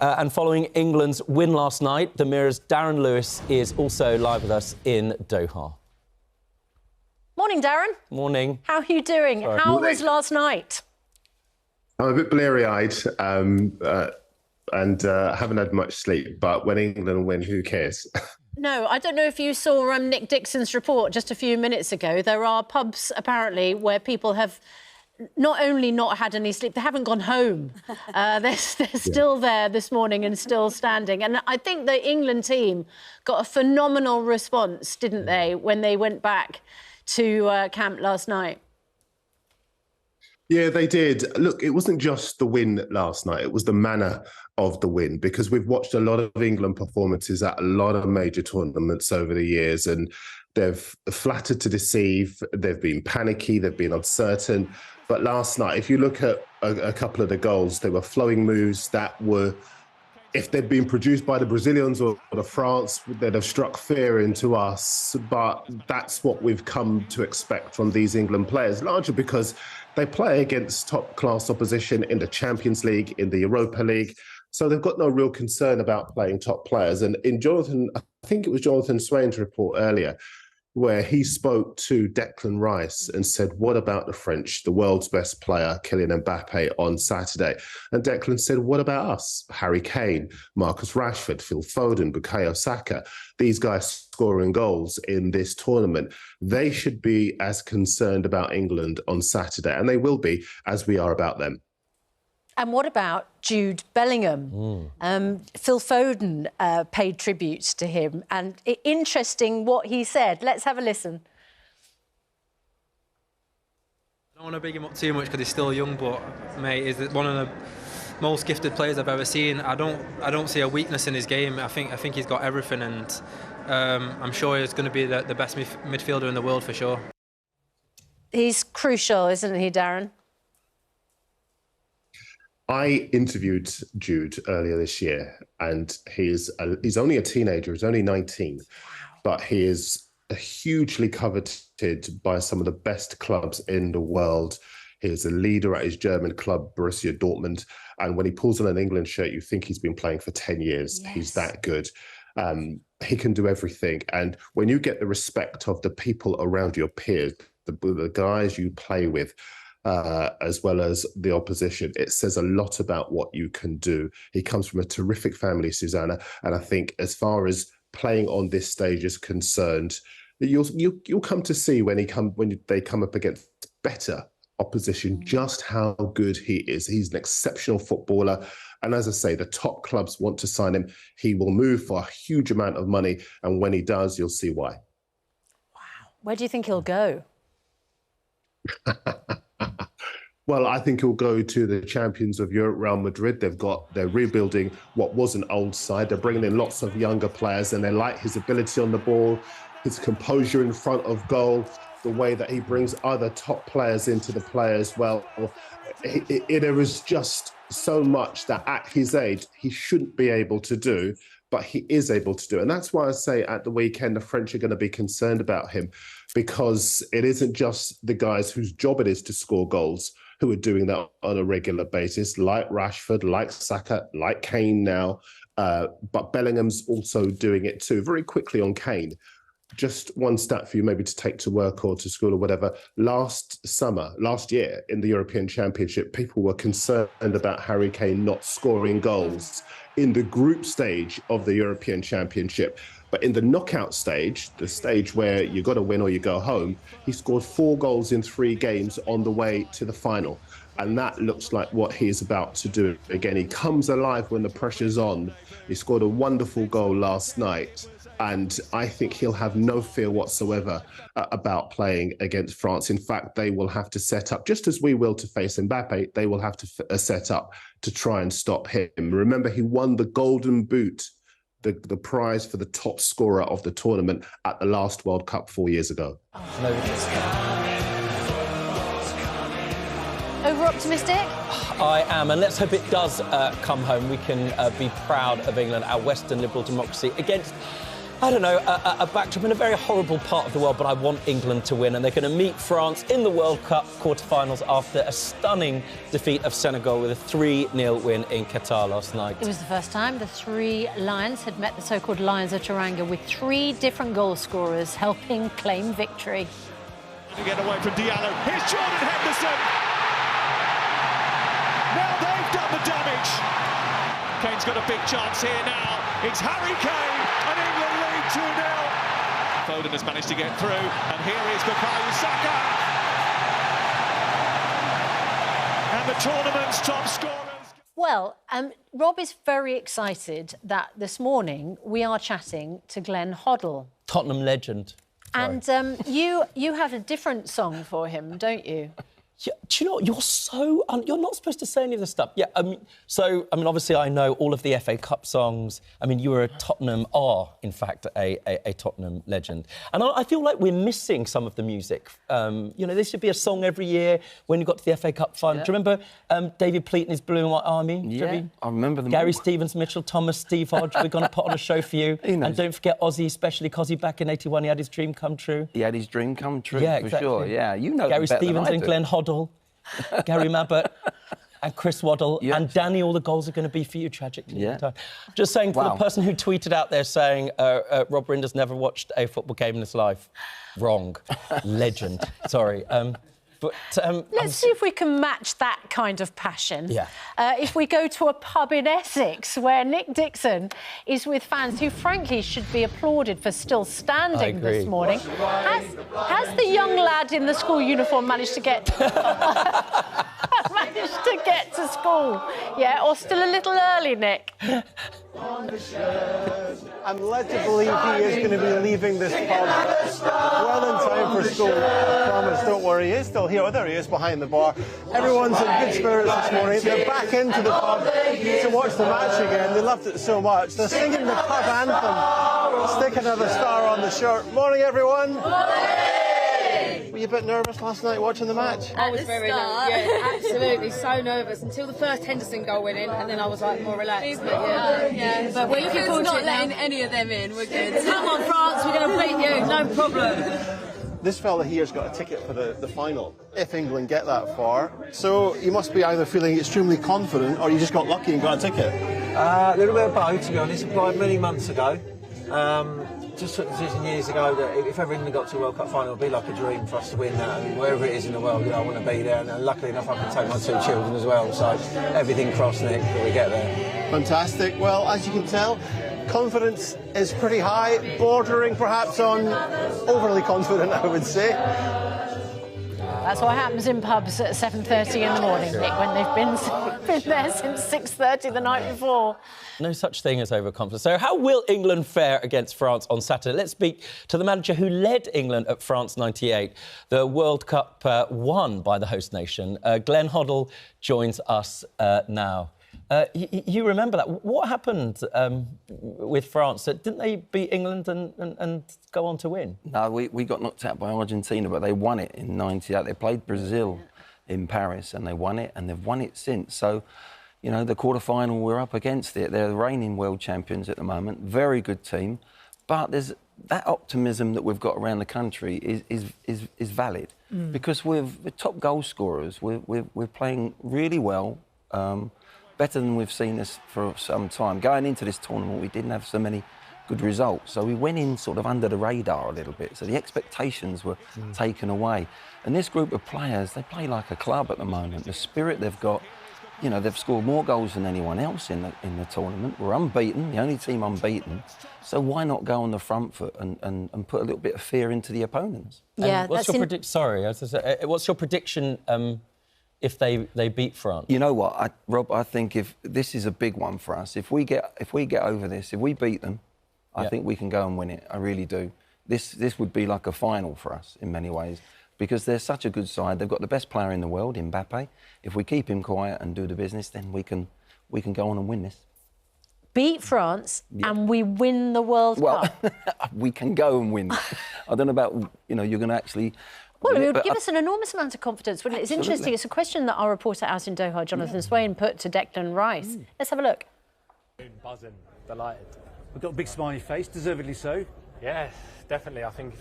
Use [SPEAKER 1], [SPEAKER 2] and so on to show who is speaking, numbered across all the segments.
[SPEAKER 1] And following England's win last night, the Mirror's Darren Lewis is also live with us in Doha.
[SPEAKER 2] Morning, Darren.
[SPEAKER 1] Morning.
[SPEAKER 2] How are you doing?
[SPEAKER 1] Sorry.
[SPEAKER 2] How was last night?
[SPEAKER 3] I'm a bit bleary-eyed and haven't had much sleep, but when England win, who cares?
[SPEAKER 2] No, I don't know if you saw Nick Dixon's report just a few minutes ago. There are pubs, apparently, where people have not only not had any sleep, they haven't gone home. They're still there this morning and still standing. And I think the England team got a phenomenal response, didn't they, when they went back to camp last night?
[SPEAKER 3] Yeah, they did. Look, it wasn't just the win last night. It was the manner of the win, because we've watched a lot of England performances at a lot of major tournaments over the years, and they've flattered to deceive. They've been panicky. They've been uncertain. But last night, if you look at a couple of the goals, they were flowing moves that were, if they'd been produced by the Brazilians or the France, they'd have struck fear into us. But that's what we've come to expect from these England players, largely because they play against top-class opposition in the Champions League, in the Europa League. So they've got no real concern about playing top players. And in Jonathan, I think it was Jonathan Swain's report earlier, where he spoke to Declan Rice and said, what about the French, the world's best player, Kylian Mbappe, on Saturday? And Declan said, what about us? Harry Kane, Marcus Rashford, Phil Foden, Bukayo Saka, these guys scoring goals in this tournament. They should be as concerned about England on Saturday, and they will be, as we are about them.
[SPEAKER 2] And what about Jude Bellingham? Phil Foden paid tributes to him, and interesting what he said. Let's have a listen.
[SPEAKER 4] I don't want to big him up too much because he's still young, but mate, he's one of the most gifted players I've ever seen. I don't see a weakness in his game. I think he's got everything, and I'm sure he's going to be the best midfielder in the world for sure.
[SPEAKER 2] He's crucial, isn't he, Darren?
[SPEAKER 3] I interviewed Jude earlier this year, and he's only a teenager. He's only 19, but he is hugely coveted by some of the best clubs in the world. He's a leader at his German club, Borussia Dortmund, and when he pulls on an England shirt, you think he's been playing for 10 years. Yes. He's that good. He can do everything, and when you get the respect of the people around your peers, the guys you play with, as well as the opposition, it says a lot about what you can do. He comes from a terrific family, Susanna, and I think as far as playing on this stage is concerned, you'll come to see when they come up against better opposition just how good he is. He's an exceptional footballer, and as I say, the top clubs want to sign him. He will move for a huge amount of money, and when he does, you'll see why.
[SPEAKER 2] Wow. Where do you think he'll go?
[SPEAKER 3] Well, I think he'll go to the champions of Europe, Real Madrid. They're rebuilding what was an old side. They're bringing in lots of younger players, and they like his ability on the ball, his composure in front of goal, the way that he brings other top players into the play as well. There is just so much that at his age, he shouldn't be able to do, but he is able to do. And that's why I say at the weekend, the French are going to be concerned about him, because it isn't just the guys whose job it is to score goals who are doing that on a regular basis, like Rashford, like Saka, like Kane now. But Bellingham's also doing it too. Very quickly on Kane, just one stat for you maybe to take to work or to school or whatever. Last year in the European Championship, people were concerned about Harry Kane not scoring goals in the group stage of the European Championship. But in the knockout stage, the stage where you got to win or you go home, he scored 4 goals in 3 games on the way to the final. And that looks like what he is about to do again. He comes alive when the pressure's on. He scored a wonderful goal last night. And I think he'll have no fear whatsoever about playing against France. In fact, they will have to set up, just as we will to face Mbappe, they will have to set up to try and stop him. Remember, he won the Golden Boot, the prize for the top scorer of the tournament at the last World Cup 4 years ago.
[SPEAKER 2] Over-optimistic?
[SPEAKER 1] I am, and let's hope it does come home. We can be proud of England, our Western liberal democracy, against I don't know, a backdrop in a very horrible part of the world, but I want England to win, and they're going to meet France in the World Cup quarter-finals after a stunning defeat of Senegal with a 3-0 win in Qatar last night.
[SPEAKER 2] It was the first time the three Lions had met the so-called Lions of Teranga, with 3 different goal scorers helping claim victory.
[SPEAKER 5] To get away from Diallo. Here's Jordan Henderson. Now they've done the damage. Kane's got a big chance here now. It's Harry Kane, and England lead 2-0. Foden has managed to get through, and here is Bukayo Saka. And the tournament's top scorers.
[SPEAKER 2] Well, Rob is very excited that this morning we are chatting to Glenn Hoddle.
[SPEAKER 1] Tottenham legend.
[SPEAKER 2] And you have a different song for him, don't you?
[SPEAKER 1] Yeah, do you know what? You're so... you're not supposed to say any of this stuff. Yeah, obviously I know all of the FA Cup songs. I mean, you were a Tottenham... in fact, a Tottenham legend. And I feel like we're missing some of the music. You know, there should be a song every year when you got to the FA Cup final. Yeah. Do you remember David Pleat and his Blue and White Army?
[SPEAKER 6] Yeah, I remember them
[SPEAKER 1] Gary
[SPEAKER 6] all.
[SPEAKER 1] Stevens, Mitchell Thomas, Steve Hodge. We're going to put on a show for you. And don't forget Ozzy, especially because back in '81 he had his dream come true.
[SPEAKER 6] He had his dream come true,
[SPEAKER 1] yeah,
[SPEAKER 6] for
[SPEAKER 1] exactly.
[SPEAKER 6] sure. Yeah, you know
[SPEAKER 1] Gary
[SPEAKER 6] better
[SPEAKER 1] Stevens
[SPEAKER 6] than I
[SPEAKER 1] and
[SPEAKER 6] do.
[SPEAKER 1] Glenn Hoddle. Gary Mabbott and Chris Waddle.
[SPEAKER 6] Yes.
[SPEAKER 1] And Danny, all the goals are going to be for you, tragically.
[SPEAKER 6] Yeah.
[SPEAKER 1] Just saying, for the person who tweeted out there saying Rob Rinder's never watched a football game in his life. Wrong. Legend. Sorry.
[SPEAKER 2] Let's see if we can match that kind of passion.
[SPEAKER 1] Yeah.
[SPEAKER 2] If we go to a pub in Essex where Nick Dixon is with fans who, frankly, should be applauded for still standing this morning. Has the young lad in the school uniform managed to get to school? Yeah, or still a little early, Nick?
[SPEAKER 7] I'm led to believe he is going to be leaving this pub well in time for school. I promise, don't worry, he is still here. Oh, there he is behind the bar. Everyone's in good spirits this morning. They're back into the pub to watch the match again. They loved it so much. They're singing the pub anthem. Stick another star on the shirt. Morning, everyone. Were you a bit nervous last night watching the match?
[SPEAKER 8] I was very nervous. Yeah, absolutely, so nervous until the first Henderson goal went in, and then I was like more relaxed. But yeah, but we're looking forward to not letting any of them in. We're good. Come on, France, we're going to beat you, no problem.
[SPEAKER 7] This fella here's got a ticket for the final, if England get that far. So you must be either feeling extremely confident or you just got lucky and got a ticket.
[SPEAKER 9] A little bit of both, to be honest. Applied many months ago. Just took the decision years ago that if ever England got to a World Cup final, it would be like a dream for us to win that. And wherever it is in the world, I want to be there. And luckily enough, I can take my 2 children as well. So everything crossed, Nick, that we get there.
[SPEAKER 7] Fantastic. Well, as you can tell, confidence is pretty high, bordering perhaps on overly confident, I would say.
[SPEAKER 2] That's what happens in pubs at 7:30 in the morning, Nick, when they've been there since 6:30 the night before.
[SPEAKER 1] No such thing as overconfidence. So how will England fare against France on Saturday? Let's speak to the manager who led England at France '98, the World Cup won by the host nation. Glenn Hoddle joins us now. You remember that. What happened with France? Didn't they beat England and go on to win?
[SPEAKER 6] No, we got knocked out by Argentina, but they won it in '98. They played Brazil in Paris and they won it, and they've won it since. So, you know, the quarter-final, we're up against it. They're the reigning world champions at the moment. Very good team. But there's that optimism that we've got around the country is valid. Because we're top goal scorers. We're playing really well. Better than we've seen this for some time. Going into this tournament, we didn't have so many good results. So we went in sort of under the radar a little bit. So the expectations were taken away. And this group of players, they play like a club at the moment. The spirit they've got, you know, they've scored more goals than anyone else in the tournament. We're unbeaten, the only team unbeaten. So why not go on the front foot and put a little bit of fear into the opponents?
[SPEAKER 2] Yeah,
[SPEAKER 1] what's your what's your prediction if they beat France?
[SPEAKER 6] You know what, Rob, I think if this is a big one for us. If we get over this, if we beat them, I think we can go and win it. I really do. This would be like a final for us in many ways, because they're such a good side. They've got the best player in the world, Mbappe. If we keep him quiet and do the business, then we can go on and win this.
[SPEAKER 2] Beat France and we win the World Cup.
[SPEAKER 6] We can go and win. I don't know about, you know, you're going to actually...
[SPEAKER 2] Well, it would give us an enormous amount of confidence, wouldn't it? It's interesting. It's a question that our reporter out in Doha, Jonathan Swain, put to Declan Rice. Let's have a look.
[SPEAKER 10] Buzzing, delighted. We've got a big smiley face, deservedly so.
[SPEAKER 11] Yeah, definitely. I think,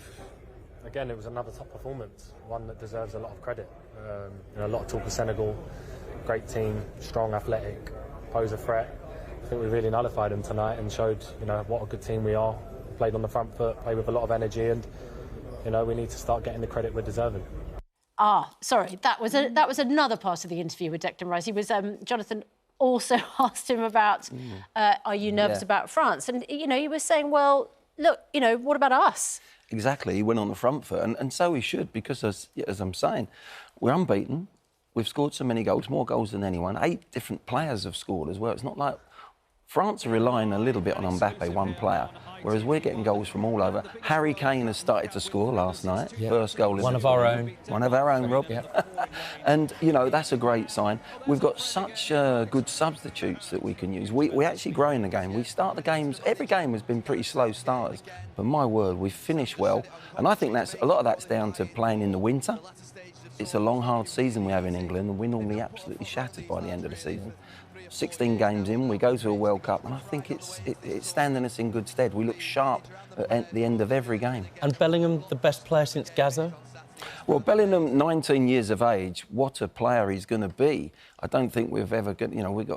[SPEAKER 11] again, it was another top performance, one that deserves a lot of credit. A lot of talk of Senegal, great team, strong, athletic, pose a threat. I think we really nullified them tonight and showed, what a good team we are. Played on the front foot, played with a lot of energy, and, we need to start getting the credit we're deserving.
[SPEAKER 2] Sorry, that was another part of the interview with Declan Rice. He was Jonathan also asked him about, are you nervous about France? And he was saying, well, look, what about us?
[SPEAKER 6] Exactly, he went on the front foot, and so he should, because as I'm saying, we're unbeaten. We've scored so many goals, more goals than anyone. 8 different players have scored as well. It's not like France are relying a little bit on Mbappe, one player, whereas we're getting goals from all over. Harry Kane has started to score last night. Yep. First goal.
[SPEAKER 1] One of our own.
[SPEAKER 6] One of our own, Rob.
[SPEAKER 1] Yep.
[SPEAKER 6] And, that's a great sign. We've got such good substitutes that we can use. We actually grow in the game. We start the games, every game has been pretty slow starters. But my word, we finish well. And I think a lot of that's down to playing in the winter. It's a long, hard season we have in England, and we're normally absolutely shattered by the end of the season. 16 games in, we go to a World Cup, and I think it's standing us in good stead. We look sharp at the end of every game.
[SPEAKER 1] And Bellingham, the best player since Gaza?
[SPEAKER 6] Well, Bellingham, 19 years of age, what a player he's going to be. I don't think we've ever got,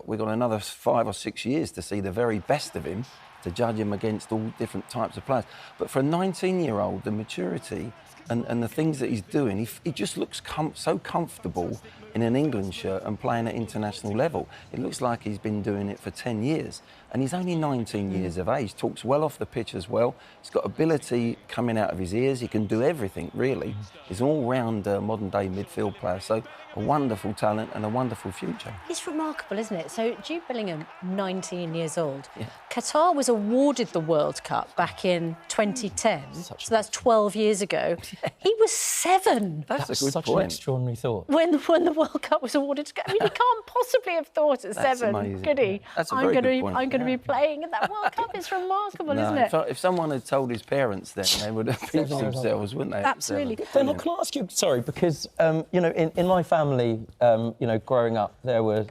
[SPEAKER 6] we've got another 5 or 6 years to see the very best of him, to judge him against all different types of players. But for a 19-year-old, the maturity and the things that he's doing, he just looks so comfortable in an England shirt and playing at international level. It looks like he's been doing it for 10 years. And he's only 19 years of age, talks well off the pitch as well. He's got ability coming out of his ears. He can do everything, really. He's an all-round modern-day midfield player. So a wonderful talent and a wonderful future.
[SPEAKER 2] It's remarkable, isn't it? So Jude Bellingham, 19 years old. Yeah. Qatar was awarded the World Cup back in 2010. So that's 12 years ago. Yeah. He was 7.
[SPEAKER 1] That's a good point. An extraordinary thought.
[SPEAKER 2] When the World Cup was awarded to... I mean, he can't possibly have thought at 7,
[SPEAKER 6] amazing.
[SPEAKER 2] Could he?
[SPEAKER 6] That's a very good point.
[SPEAKER 2] I'm going to be playing in that World Cup. It's remarkable, isn't it?
[SPEAKER 6] If someone had told his parents then, they would have pinched themselves, wouldn't they?
[SPEAKER 2] Absolutely.
[SPEAKER 1] Then can I ask you, sorry, because, in my family, growing up, there were,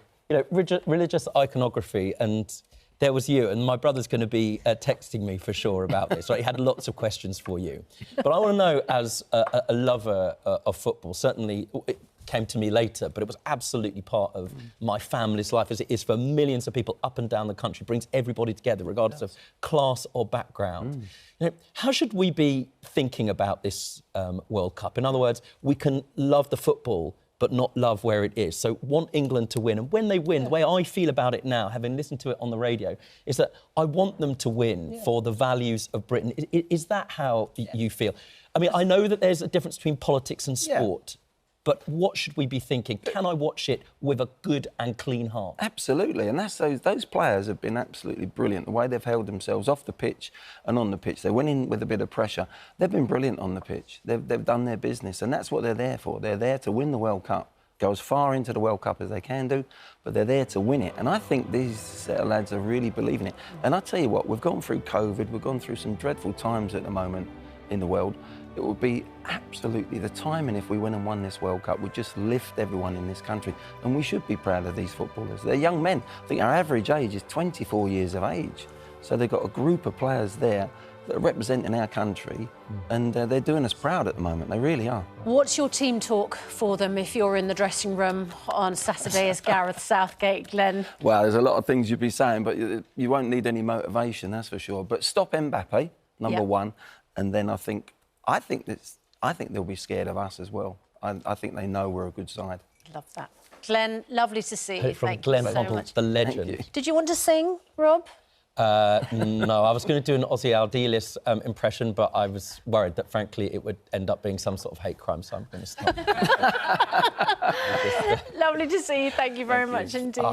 [SPEAKER 1] religious iconography, and there was you, and my brother's going to be texting me for sure about this. Right? He had lots of questions for you. But I want to know, as a lover of football, certainly it came to me later, but it was absolutely part of my family's life, as it is for millions of people up and down the country, brings everybody together, regardless of class or background. How should we be thinking about this World Cup? In other words, we can love the football, but not love where it is. So want England to win. And when they win, the way I feel about it now, having listened to it on the radio, is that I want them to win for the values of Britain. Is that how you feel? I mean, I know that there's a difference between politics and sport, but what should we be thinking? Can I watch it with a good and clean heart?
[SPEAKER 6] Absolutely, and that's those players have been absolutely brilliant. The way they've held themselves off the pitch and on the pitch. They went in with a bit of pressure. They've been brilliant on the pitch. They've done their business, and that's what they're there for. They're there to win the World Cup, go as far into the World Cup as they can do, but they're there to win it. And I think these set of lads are really believing it. And I tell you what, we've gone through COVID, we've gone through some dreadful times at the moment in the world. It would be absolutely the timing if we went and won this World Cup would just lift everyone in this country, and we should be proud of these footballers. They're young men. I think our average age is 24 years of age, so they've got a group of players there that are representing our country, and they're doing us proud at the moment. They really are.
[SPEAKER 2] What's your team talk for them if you're in the dressing room on Saturday as Gareth Southgate, Glenn?
[SPEAKER 6] Well, there's a lot of things you'd be saying, but you won't need any motivation, that's for sure. But stop Mbappe, number one, and then I think they'll be scared of us as well. I think they know we're a good side.
[SPEAKER 2] Love that. Glenn, lovely to see you.
[SPEAKER 1] From Glenn Hoddle, the legend.
[SPEAKER 2] Did you want to sing, Rob?
[SPEAKER 1] No, I was going to do an Ozzy Aldilis impression, but I was worried that, frankly, it would end up being some sort of hate crime, so I'm going to stop.
[SPEAKER 2] Lovely to see you. Thank you very much indeed.